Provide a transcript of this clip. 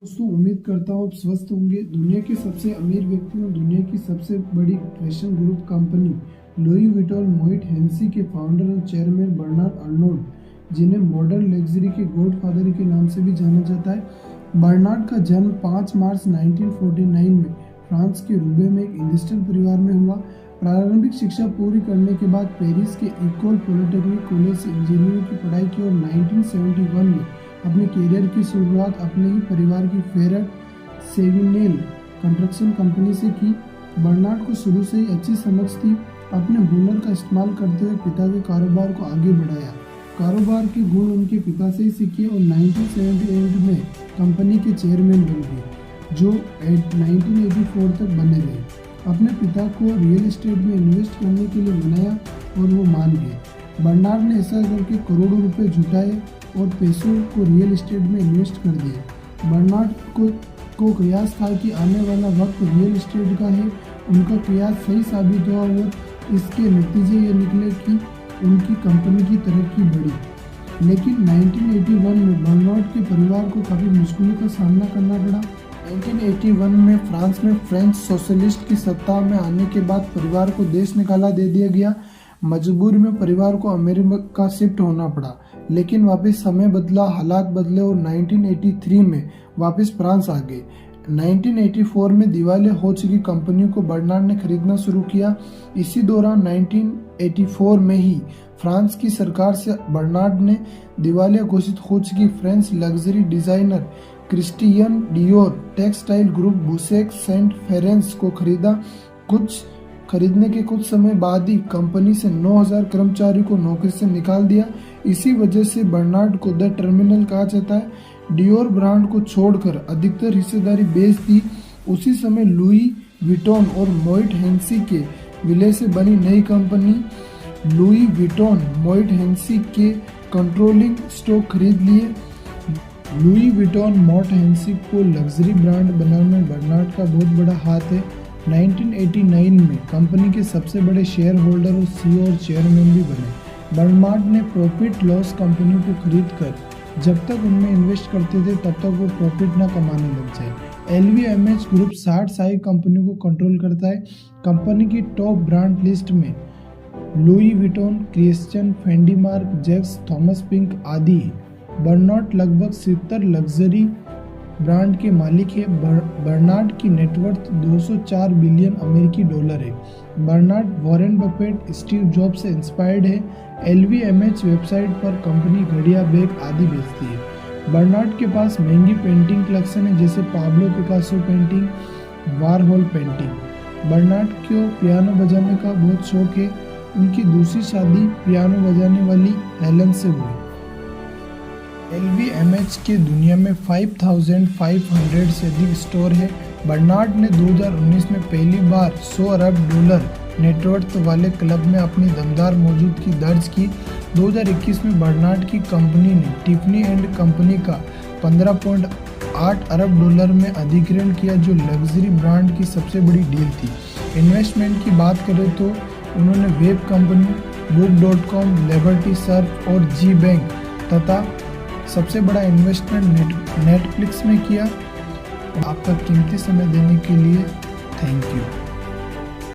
दोस्तों उम्मीद करता हूँ आप स्वस्थ होंगे। दुनिया के सबसे अमीर व्यक्ति और दुनिया की सबसे बड़ी fashion group company Louis Vuitton Moet Hennessy के फाउंडर और चेयरमैन बर्नार्ड अर्नोल्ड, जिन्हें मॉडर्न लग्जरी के गॉडफादर के नाम से भी जाना जाता है। बर्नार्ड का जन्म 5 मार्च 1949 में फ्रांस के रूबे में एक इंडस्ट्रियल परिवार में हुआ। प्रारंभिक शिक्षा पूरी करने के बाद पेरिस के इकोल पॉलिटेक्निक कॉलेज से इंजीनियरिंग की पढ़ाई की और 1971 में अपने करियर की शुरुआत अपने ही परिवार की फेरेट सेविनेल कंस्ट्रक्शन कंपनी से की। बर्नार्ड को शुरू से ही अच्छी समझ थी। अपने हुनर का इस्तेमाल करते हुए पिता के कारोबार को आगे बढ़ाया। कारोबार के गुण उनके पिता से ही सीखे और 1978 में कंपनी के चेयरमैन बन गए, जो 1984 तक बने रहे। अपने पिता को रियल एस्टेट में इन्वेस्ट करने के लिए मनाया और वो मान गए। बर्नार्ड ने ऐसा करके करोड़ों रुपए जुटाए और पैसों को रियल एस्टेट में इन्वेस्ट कर दिया। बर्नार्ड को कयास था कि आने वाला वक्त रियल एस्टेट का है। उनका कयास सही साबित हुआ और इसके नतीजे ये निकले कि उनकी कंपनी की तरक्की बढ़ी। लेकिन 1981 में बर्नार्ड के परिवार को काफ़ी मुश्किलों का सामना करना पड़ा। 1981 में फ्रांस में फ्रेंच सोशलिस्ट की सत्ता में आने के बाद परिवार को देश निकाला दे दिया गया। मजबूरी में परिवार को अमेरिका शिफ्ट होना पड़ा, लेकिन वापस समय बदला, हालात बदले और 1983 में वापस फ्रांस आ गए। 1984 में दिवालिया हो चुकी कंपनियों को बर्नार्ड ने खरीदना शुरू किया। इसी दौरान 1984 में ही फ्रांस की सरकार से बर्नार्ड ने दिवालिया घोषित हो चुकी French luxury designer Christian Dior textile group Boussac Saint Frères को खरीदने के कुछ समय बाद ही कंपनी से 9000 कर्मचारियों को नौकरी से निकाल दिया। इसी वजह से बर्नार्ड को द टर्मिनल कहा जाता है। डियोर ब्रांड को छोड़कर अधिकतर हिस्सेदारी बेच दी। उसी समय लुई विटॉन और मोइट हेंसी के विलय से बनी नई company Louis Vuitton Moet Hennessy के कंट्रोलिंग स्टॉक खरीद लिए। लुई विटॉन मोइट हेंसी को लग्जरी ब्रांड बनाने में बर्नार्ड का बहुत बड़ा हाथ है। 1989 में कंपनी के सबसे बड़े शेयर होल्डर और सीईओ और चेयरमैन भी बने। बर्नार्ड ने प्रॉफिट लॉस कंपनियों को खरीदकर जब तक उनमें इन्वेस्ट करते थे तब तक वो प्रॉफिट ना कमाने लग जाए। LVMH ग्रुप 60 सहायक कंपनियों को कंट्रोल करता है। कंपनी की टॉप ब्रांड लिस्ट में Louis Vuitton, Christian, Fendi Marc, Jacobs, Thomas Pink आदि। बर्नार्ड लगभग 70 लग्जरी ब्रांड के मालिक है। बर्नार्ड की नेटवर्थ 204 बिलियन अमेरिकी डॉलर है। Bernard Warren Buffett, Steve Jobs से इंस्पायर्ड है। LVMH वेबसाइट पर कंपनी घड़ियां, बैग आदि बेचती है। बर्नार्ड के पास महंगी पेंटिंग कलेक्शन है, जैसे Pablo Picasso painting, Warhol painting. Bernard को पियानो बजाने का बहुत शौक है। उनकी दूसरी शादी पियानो बजाने वाली हेलन से हुई। LVMH के दुनिया में 5500 से अधिक स्टोर है। बर्नार्ड ने 2019 में पहली बार 100 अरब डॉलर नेटवर्थ वाले क्लब में अपनी दमदार मौजूदगी दर्ज की। 2021 में बर्नार्ड की कंपनी ने टिफनी एंड कंपनी का 15.8 अरब डॉलर में अधिग्रहण किया, जो लग्जरी ब्रांड की सबसे बड़ी डील थी। इन्वेस्टमेंट की बात करें तो उन्होंने web company book.com, liberty Surf और जी बैंक तथा सबसे बड़ा इन्वेस्टमेंट नेटफ्लिक्स में किया। आपका कीमती समय देने के लिए थैंक यू।